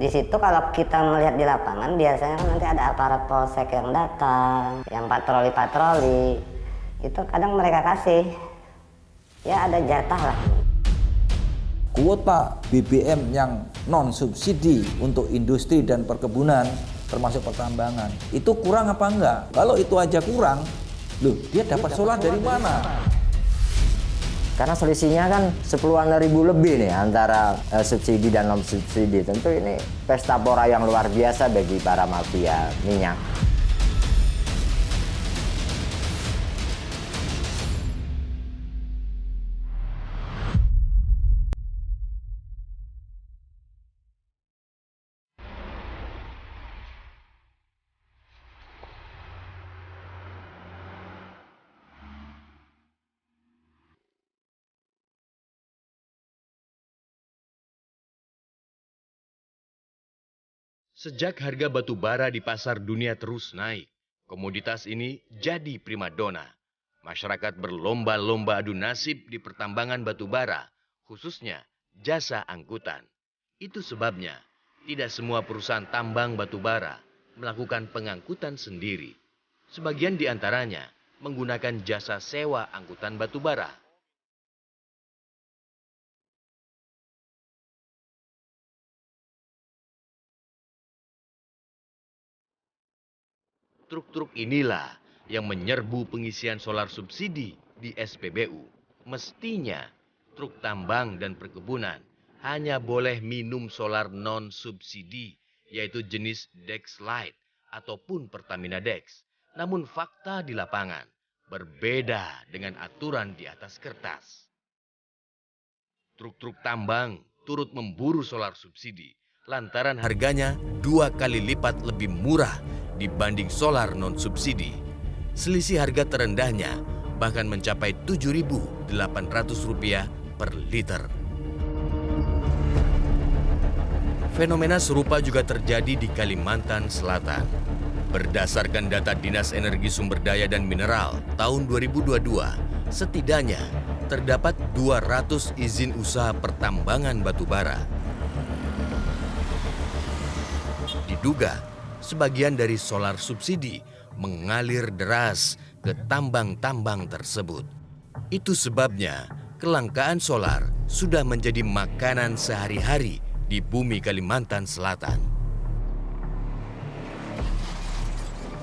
Di situ kalau kita melihat di lapangan biasanya kan nanti ada aparat polsek yang datang, yang patroli-patroli. Itu kadang mereka kasih, ya ada jatah lah. Kuota BBM yang non subsidi untuk industri dan perkebunan termasuk pertambangan itu kurang apa enggak? Kalau itu aja kurang, loh dia dapat solar dari mana? Karena selisihnya kan 10-an ribu lebih nih antara subsidi dan non subsidi. Tentu ini pesta pora yang luar biasa bagi para mafia minyak. Sejak harga batu bara di pasar dunia terus naik, komoditas ini jadi primadona. Masyarakat berlomba-lomba adu nasib di pertambangan batu bara, khususnya jasa angkutan. Itu sebabnya tidak semua perusahaan tambang batu bara melakukan pengangkutan sendiri. Sebagian di antaranya menggunakan jasa sewa angkutan batu bara. Truk-truk inilah yang menyerbu pengisian solar subsidi di SPBU. Mestinya truk tambang dan perkebunan hanya boleh minum solar non-subsidi, yaitu jenis Dex Lite ataupun Pertamina Dex. Namun fakta di lapangan berbeda dengan aturan di atas kertas. Truk-truk tambang turut memburu solar subsidi lantaran harganya 2 kali lipat lebih murah dibanding solar non-subsidi. Selisih harga terendahnya bahkan mencapai Rp7.800 per liter. Fenomena serupa juga terjadi di Kalimantan Selatan. Berdasarkan data Dinas Energi Sumber Daya dan Mineral tahun 2022, setidaknya terdapat 200 izin usaha pertambangan batu bara. Diduga, sebagian dari solar subsidi mengalir deras ke tambang-tambang tersebut. Itu sebabnya kelangkaan solar sudah menjadi makanan sehari-hari di bumi Kalimantan Selatan.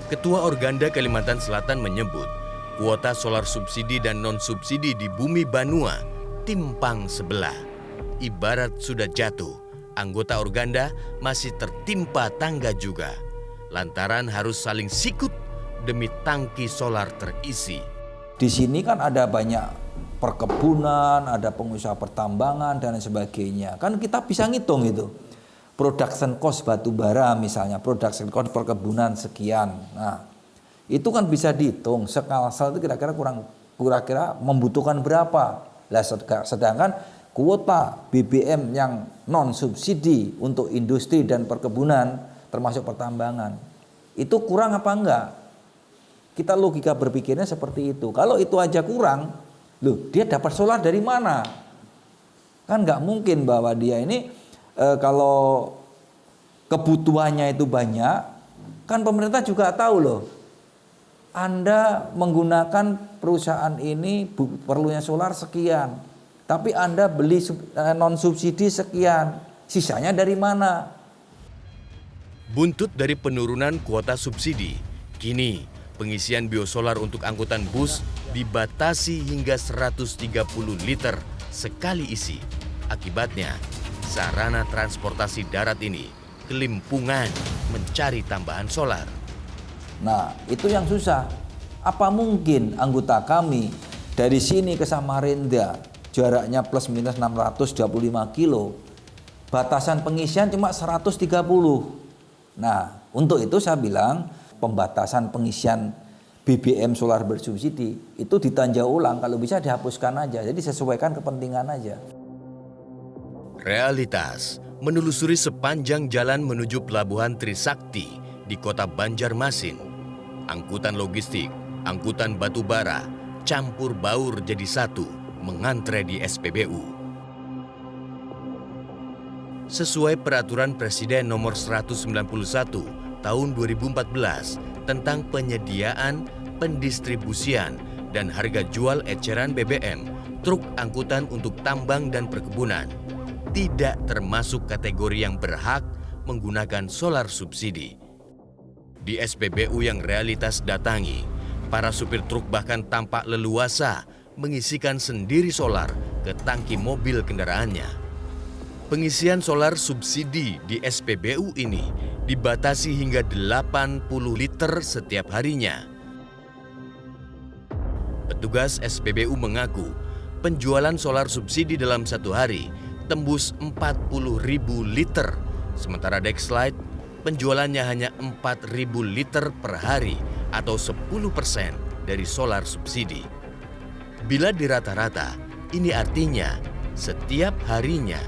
Ketua Organda Kalimantan Selatan menyebut kuota solar subsidi dan non-subsidi di bumi Banua timpang sebelah. Ibarat sudah jatuh, anggota Organda masih tertimpa tangga juga. Lantaran harus saling sikut demi tangki solar terisi. Di sini kan ada banyak perkebunan, ada pengusaha pertambangan dan sebagainya. Kan kita bisa ngitung itu. Production cost batu bara misalnya, production cost perkebunan sekian. Nah, itu kan bisa dihitung. Skala itu kira-kira membutuhkan berapa. Lah, sedangkan kuota BBM yang non subsidi untuk industri dan perkebunan termasuk pertambangan itu kurang apa enggak? Kita logika berpikirnya seperti itu. Kalau itu aja kurang, loh dia dapat solar dari mana? Kan nggak mungkin bahwa dia ini kalau kebutuhannya itu banyak, kan pemerintah juga tahu loh. Anda menggunakan perusahaan ini perlunya solar sekian, tapi Anda beli non subsidi sekian, sisanya dari mana? Buntut dari penurunan kuota subsidi, kini pengisian biosolar untuk angkutan bus dibatasi hingga 130 liter sekali isi. Akibatnya, sarana transportasi darat ini kelimpungan mencari tambahan solar. Nah, itu yang susah. Apa mungkin anggota kami dari sini ke Samarinda, jaraknya plus minus 625 kilo, batasan pengisian cuma 130. Nah, untuk itu saya bilang pembatasan pengisian BBM solar bersubsidi itu ditinjau ulang, kalau bisa dihapuskan aja. Jadi sesuaikan kepentingan aja. Realitas, menelusuri sepanjang jalan menuju Pelabuhan Trisakti di kota Banjarmasin. Angkutan logistik, angkutan batu bara, campur baur jadi satu, mengantre di SPBU. Sesuai peraturan Presiden nomor 191 tahun 2014 tentang penyediaan, pendistribusian, dan harga jual eceran BBM, truk angkutan untuk tambang dan perkebunan tidak termasuk kategori yang berhak menggunakan solar subsidi. Di SPBU yang realitas datangi, para supir truk bahkan tampak leluasa mengisikan sendiri solar ke tangki mobil kendaraannya. Pengisian solar subsidi di SPBU ini dibatasi hingga 80 liter setiap harinya. Petugas SPBU mengaku penjualan solar subsidi dalam satu hari tembus 40.000 liter, sementara Dexlite penjualannya hanya 4.000 liter per hari atau 10% dari solar subsidi. Bila dirata-rata, ini artinya setiap harinya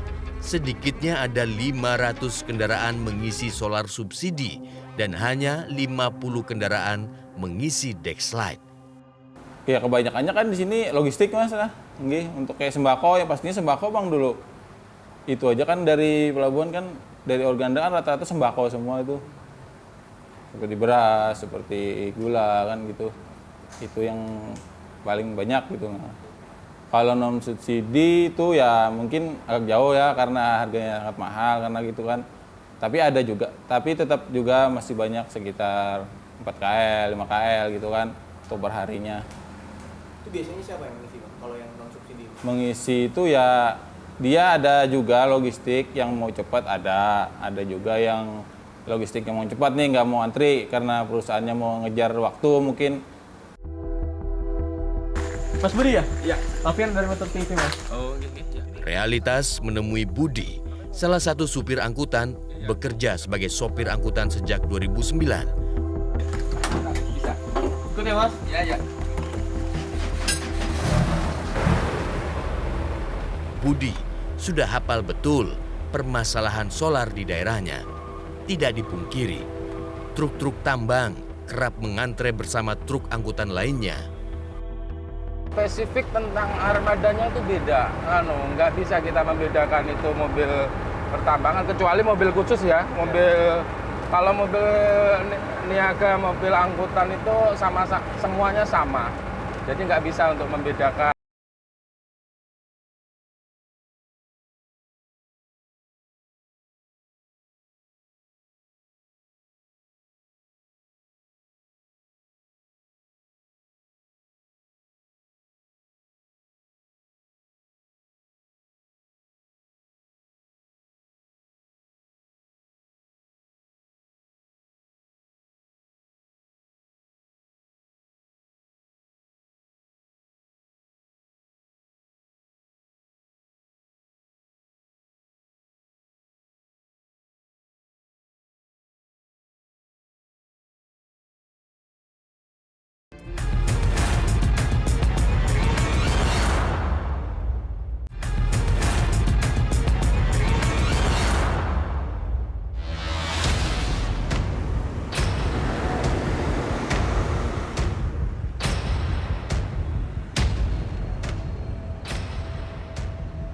sedikitnya ada 500 kendaraan mengisi solar subsidi dan hanya 50 kendaraan mengisi Dexlite. Ya kebanyakannya kan di sini logistik Mas lah. Nggih, untuk kayak sembako ya pastinya sembako Bang dulu. Itu aja kan dari pelabuhan kan dari Organda kan rata-rata sembako semua itu. Seperti beras, seperti gula kan gitu. Itu yang paling banyak gitu. Kalau non subsidi itu ya mungkin agak jauh ya karena harganya sangat mahal karena gitu kan. Tapi ada juga, tapi tetap juga masih banyak sekitar 4 KL, 5 KL gitu kan untuk perharinya. Itu biasanya siapa yang mengisi Bang, kalau yang non subsidi? Mengisi itu ya dia ada juga logistik yang mau cepat ada juga yang logistik yang mau cepat nih nggak mau antri karena perusahaannya mau ngejar waktu mungkin. Mas Budi ya? Iya. Alfian dari Metro TV Mas. Oh, iya. Realitas menemui Budi, salah satu supir angkutan, bekerja sebagai sopir angkutan sejak 2009. Bisa. Ikut ya Mas? Iya. Budi sudah hafal betul permasalahan solar di daerahnya. Tidak dipungkiri, truk-truk tambang kerap mengantre bersama truk angkutan lainnya. Spesifik tentang armadanya itu beda, nggak bisa kita membedakan itu mobil pertambangan kecuali mobil khusus ya, kalau mobil niaga, mobil angkutan itu semuanya sama, jadi nggak bisa untuk membedakan.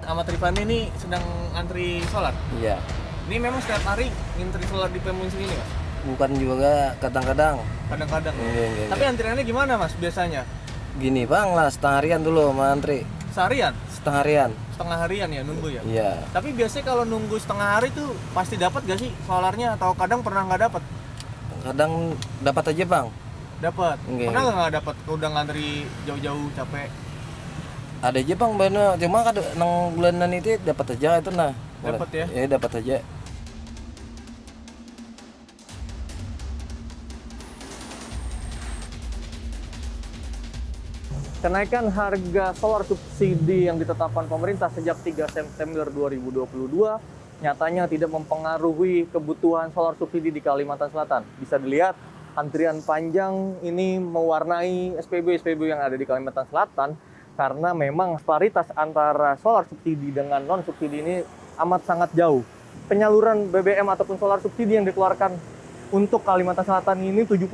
Ahmad Rifani ini sedang antri solar. Iya, Ini memang setiap hari ngantri solar di pengungsi ini Mas? bukan juga kadang-kadang. Kadang-kadang. Iya. Tapi antriannya gimana Mas biasanya? Gini bang lah, setengah harian dulu sama antri. Seharian? Setengah harian. Setengah harian ya nunggu ya? Iya. Tapi biasanya kalau nunggu setengah hari tuh pasti dapat gak sih solarnya atau kadang pernah nggak dapat? Kadang dapat aja bang. Dapat. Nggak. Pernah nggak dapat? Udah ngantri jauh-jauh capek. Ada aja bang, bener. Cuma kadang nang bulanan itu dapat aja itu nah. Dapat ya? Iya dapat aja. Kenaikan harga solar subsidi yang ditetapkan pemerintah sejak 3 September 2022 nyatanya tidak mempengaruhi kebutuhan solar subsidi di Kalimantan Selatan. Bisa dilihat antrian panjang ini mewarnai SPBU yang ada di Kalimantan Selatan karena memang paritas antara solar subsidi dengan non subsidi ini amat sangat jauh. Penyaluran BBM ataupun solar subsidi yang dikeluarkan untuk Kalimantan Selatan ini 70%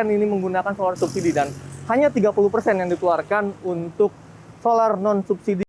ini menggunakan solar subsidi dan hanya 30% yang dikeluarkan untuk solar non subsidi.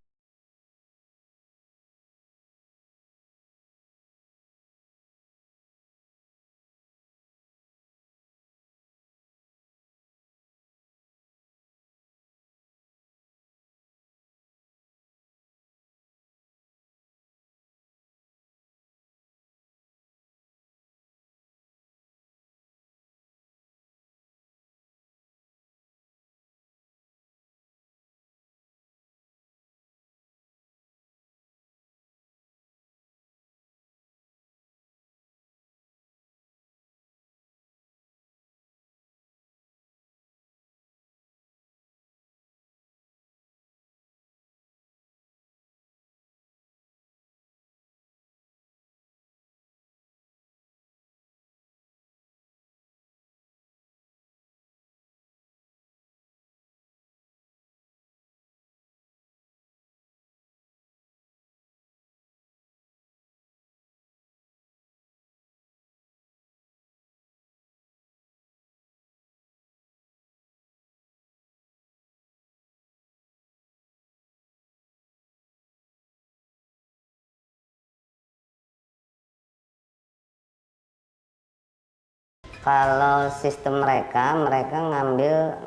Kalau sistem mereka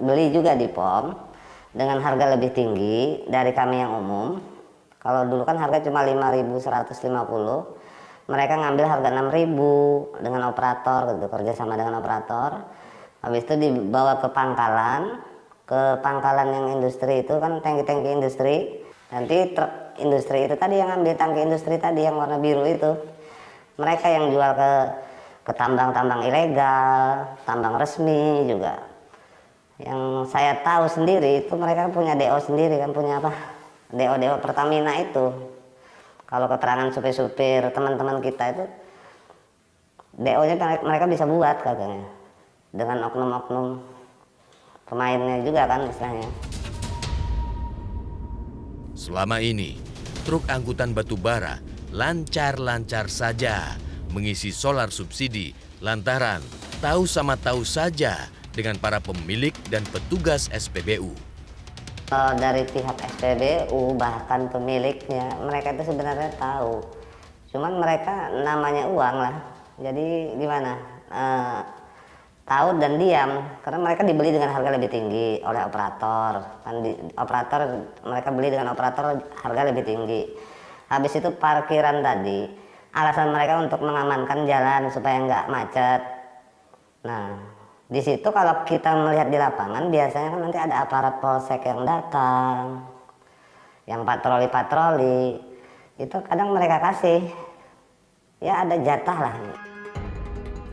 beli juga di POM dengan harga lebih tinggi dari kami yang umum. Kalau dulu kan harga cuma 5.150, mereka ngambil harga 6.000 dengan operator gitu, kerjasama dengan operator. Habis itu dibawa ke pangkalan yang industri itu kan tangki-tangki industri. Nanti truk industri itu tadi yang ambil tangki industri tadi yang warna biru itu. Mereka yang jual ke tambang-tambang ilegal, tambang resmi juga. Yang saya tahu sendiri itu mereka punya DO sendiri kan, punya apa? DO Pertamina itu. Kalau keterangan supir-supir teman-teman kita itu DO-nya mereka bisa buat katanya. Dengan oknum-oknum pemainnya juga kan istilahnya. Selama ini, truk angkutan batu bara lancar-lancar saja mengisi solar subsidi lantaran tahu sama tahu saja dengan para pemilik dan petugas SPBU. Kalau dari pihak SPBU bahkan pemiliknya, mereka itu sebenarnya tahu. Cuman mereka namanya uang lah. Jadi gimana? Tahu dan diam, karena mereka dibeli dengan harga lebih tinggi oleh operator. Mereka beli dengan operator harga lebih tinggi. Habis itu parkiran tadi, alasan mereka untuk mengamankan jalan supaya nggak macet. Nah, di situ kalau kita melihat di lapangan, biasanya kan nanti ada aparat polsek yang datang, yang patroli-patroli, itu kadang mereka kasih, ya ada jatah lah.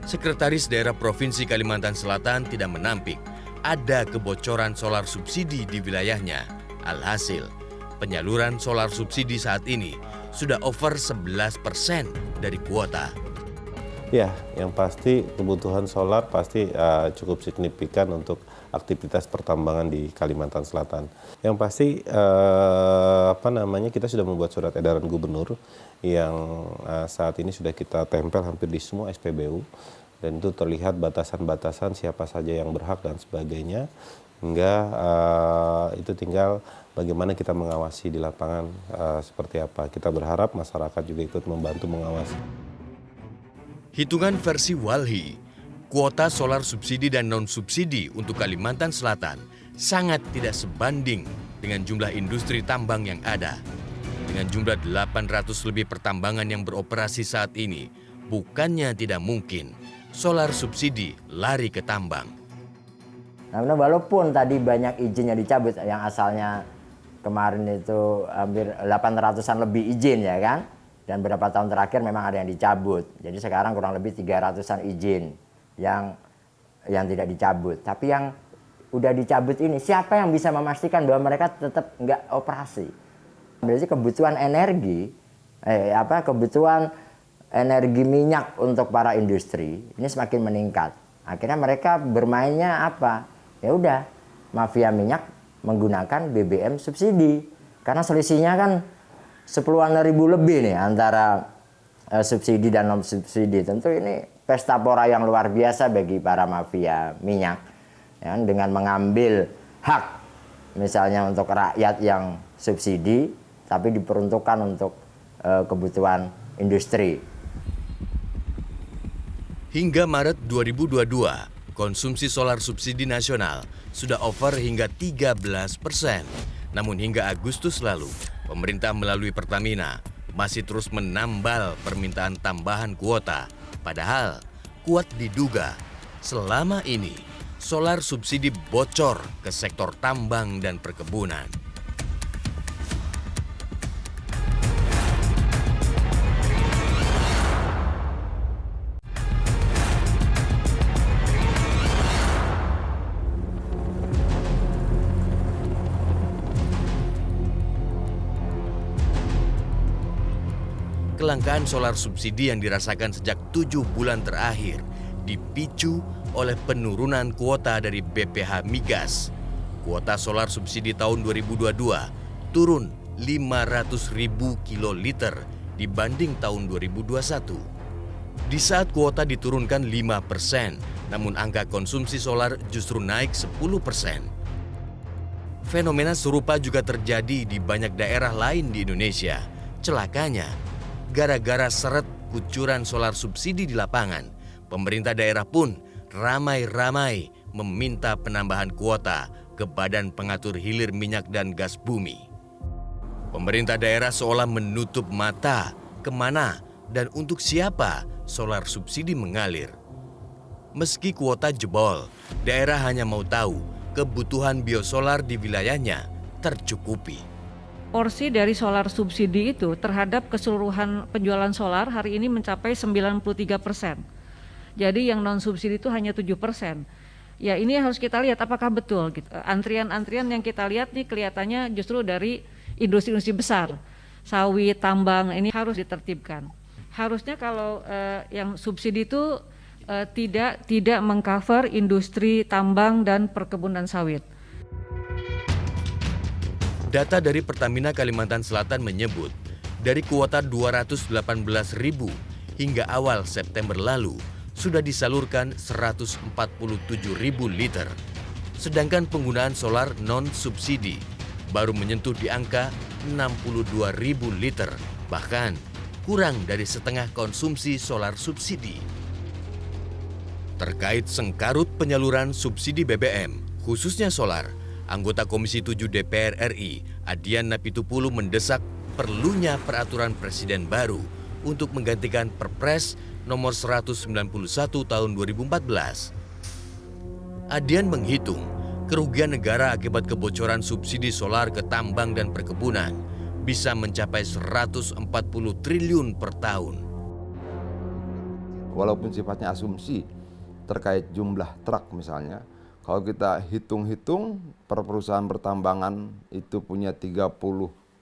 Sekretaris Daerah Provinsi Kalimantan Selatan tidak menampik ada kebocoran solar subsidi di wilayahnya. Alhasil, penyaluran solar subsidi saat ini sudah over 11% dari kuota. Ya, yang pasti kebutuhan solar pasti cukup signifikan untuk aktivitas pertambangan di Kalimantan Selatan. Yang pasti kita sudah membuat surat edaran gubernur yang saat ini sudah kita tempel hampir di semua SPBU, dan itu terlihat batasan-batasan siapa saja yang berhak dan sebagainya, hingga itu tinggal bagaimana kita mengawasi di lapangan seperti apa. Kita berharap masyarakat juga ikut membantu mengawasi. Hitungan versi Walhi, kuota solar subsidi dan non-subsidi untuk Kalimantan Selatan sangat tidak sebanding dengan jumlah industri tambang yang ada. Dengan jumlah 800 lebih pertambangan yang beroperasi saat ini, bukannya tidak mungkin solar subsidi lari ke tambang. Nah, walaupun tadi banyak izinnya dicabut, yang asalnya kemarin itu hampir 800-an lebih izin ya kan, dan beberapa tahun terakhir memang ada yang dicabut. Jadi sekarang kurang lebih 300-an izin yang tidak dicabut. Tapi yang udah dicabut ini, siapa yang bisa memastikan bahwa mereka tetap nggak operasi? Berarti kebutuhan energi, kebutuhan energi minyak untuk para industri ini semakin meningkat. Akhirnya mereka bermainnya apa? Ya udah, mafia minyak menggunakan BBM subsidi. Karena selisihnya kan 10-an ribu lebih nih antara subsidi dan non subsidi. Tentu ini pesta pora yang luar biasa bagi para mafia minyak, ya, dengan mengambil hak misalnya untuk rakyat yang subsidi tapi diperuntukkan untuk kebutuhan industri. Hingga Maret 2022, konsumsi solar subsidi nasional sudah over hingga 13%. Namun hingga Agustus lalu, pemerintah melalui Pertamina masih terus menambal permintaan tambahan kuota. Padahal kuat diduga selama ini solar subsidi bocor ke sektor tambang dan perkebunan. Kelangkaan solar subsidi yang dirasakan sejak 7 bulan terakhir dipicu oleh penurunan kuota dari BPH Migas. Kuota solar subsidi tahun 2022 turun 500.000 kiloliter dibanding tahun 2021. Di saat kuota diturunkan 5%, namun angka konsumsi solar justru naik 10%. Fenomena serupa juga terjadi di banyak daerah lain di Indonesia. Celakanya, gara-gara seret kucuran solar subsidi di lapangan, pemerintah daerah pun ramai-ramai meminta penambahan kuota ke Badan Pengatur Hilir Minyak dan Gas Bumi. Pemerintah daerah seolah menutup mata kemana dan untuk siapa solar subsidi mengalir. Meski kuota jebol, daerah hanya mau tahu kebutuhan biosolar di wilayahnya tercukupi. Porsi dari solar subsidi itu terhadap keseluruhan penjualan solar hari ini mencapai 93%. Jadi yang non subsidi itu hanya 7%. Ya ini harus kita lihat apakah betul. Gitu. Antrian-antrian yang kita lihat nih kelihatannya justru dari industri-industri besar. Sawit, tambang, ini harus ditertibkan. Harusnya kalau yang subsidi itu tidak mengcover industri tambang dan perkebunan sawit. Data dari Pertamina Kalimantan Selatan menyebut, dari kuota 218.000 hingga awal September lalu, sudah disalurkan 147.000 liter. Sedangkan penggunaan solar non-subsidi baru menyentuh di angka 62.000 liter, bahkan kurang dari setengah konsumsi solar subsidi. Terkait sengkarut penyaluran subsidi BBM, khususnya solar, anggota Komisi 7 DPR RI, Adian Napitupulu mendesak perlunya peraturan presiden baru untuk menggantikan Perpres nomor 191 tahun 2014. Adian menghitung kerugian negara akibat kebocoran subsidi solar ke tambang dan perkebunan bisa mencapai 140 triliun per tahun. Walaupun sifatnya asumsi terkait jumlah truk misalnya, kalau kita hitung-hitung per perusahaan pertambangan itu punya 30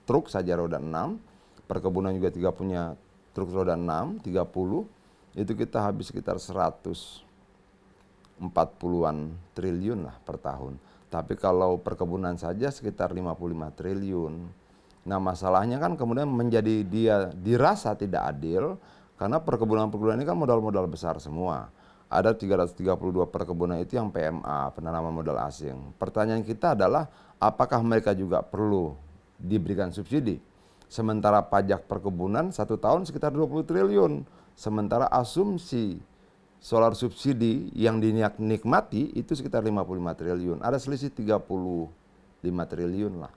truk saja roda 6, perkebunan juga punya truk roda 6, 30, itu kita habis sekitar 140-an triliun lah per tahun. Tapi kalau perkebunan saja sekitar 55 triliun. Nah masalahnya kan kemudian menjadi dirasa tidak adil karena perkebunan-perkebunan ini kan modal-modal besar semua. Ada 332 perkebunan itu yang PMA, penanaman modal asing. Pertanyaan kita adalah apakah mereka juga perlu diberikan subsidi? Sementara pajak perkebunan 1 tahun sekitar 20 triliun. Sementara asumsi solar subsidi yang dinikmati itu sekitar 55 triliun. Ada selisih 35 triliun lah.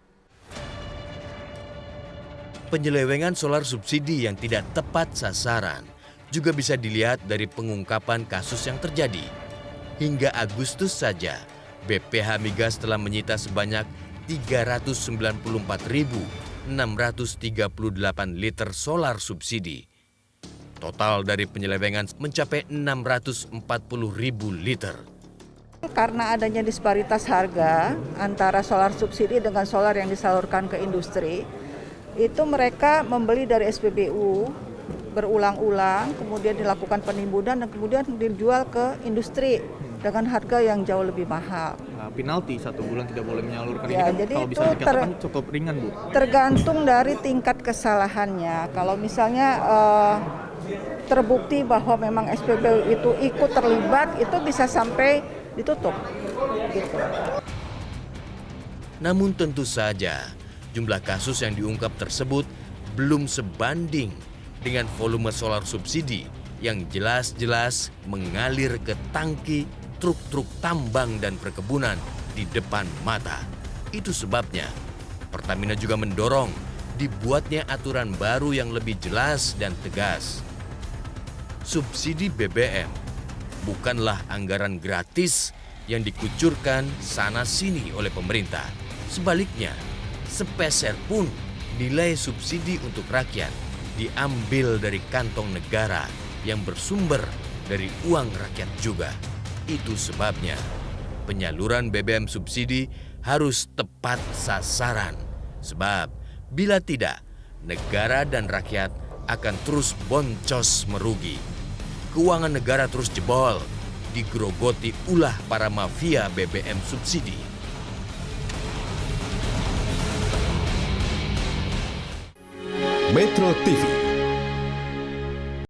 Penyelewengan solar subsidi yang tidak tepat sasaran juga bisa dilihat dari pengungkapan kasus yang terjadi. Hingga Agustus saja, BPH Migas telah menyita sebanyak 394.638 liter solar subsidi. Total dari penyelewengan mencapai 640.000 liter. Karena adanya disparitas harga antara solar subsidi dengan solar yang disalurkan ke industri, itu mereka membeli dari SPBU berulang-ulang, kemudian dilakukan penimbunan dan kemudian dijual ke industri dengan harga yang jauh lebih mahal. Nah, penalti 1 bulan tidak boleh menyalurkan ya, ini kan jadi kalau bisa dikatakan cukup ringan, Bu. Tergantung dari tingkat kesalahannya. Kalau misalnya terbukti bahwa memang SPBU itu ikut terlibat, itu bisa sampai ditutup. Gitu. Namun tentu saja jumlah kasus yang diungkap tersebut belum sebanding dengan volume solar subsidi yang jelas-jelas mengalir ke tangki truk-truk tambang dan perkebunan di depan mata. Itu sebabnya Pertamina juga mendorong dibuatnya aturan baru yang lebih jelas dan tegas. Subsidi BBM bukanlah anggaran gratis yang dikucurkan sana-sini oleh pemerintah. Sebaliknya, sepeser pun nilai subsidi untuk rakyat diambil dari kantong negara yang bersumber dari uang rakyat juga. Itu sebabnya penyaluran BBM subsidi harus tepat sasaran. Sebab bila tidak, negara dan rakyat akan terus boncos merugi. Keuangan negara terus jebol, digerogoti ulah para mafia BBM subsidi. Metro TV